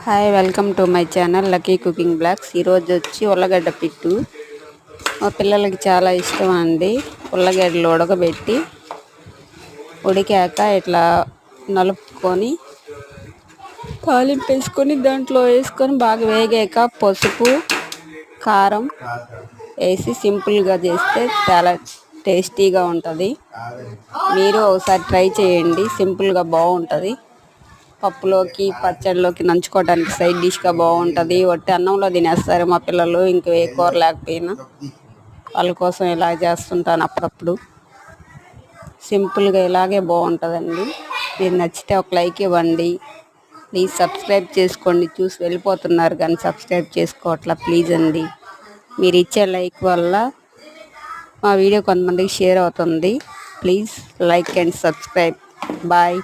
Hi, welcome to my channel lucky cooking blogs. ఈరోజు వచ్చి ఉల్లగడ్డ పిట్టు మా పిల్లలకి చాలా ఇష్టం అండి. ఉల్లగడ్డలు ఉడకబెట్టి ఉడికాక ఇట్లా నలుపుకొని తాలింపు వేసుకొని దాంట్లో వేసుకొని బాగా వేగాక పసుపు కారం వేసి సింపుల్గా చేస్తే చాలా టేస్టీగా ఉంటుంది. మీరు ఒకసారి ట్రై చేయండి, సింపుల్గా బాగుంటుంది. పప్పులోకి పచ్చడిలోకి నంచుకోవడానికి సైడ్ డిష్గా బాగుంటుంది. వట్టి అన్నంలో తినేస్తారు మా పిల్లలు, ఇంక ఏ కూర లేకపోయినా. వాళ్ళ కోసం ఇలా చేస్తుంటాను అప్పుడప్పుడు. సింపుల్గా ఇలాగే బాగుంటుందండి. మీరు నచ్చితే ఒక లైక్ ఇవ్వండి. ప్లీజ్ సబ్స్క్రైబ్ చేసుకోండి. చూసి వెళ్ళిపోతున్నారు కానీ సబ్స్క్రైబ్ చేసుకోవట్లా, ప్లీజ్ అండి. మీరు ఇచ్చే లైక్ వల్ల మా వీడియో కొంతమందికి షేర్ అవుతుంది. Please like and subscribe. Bye.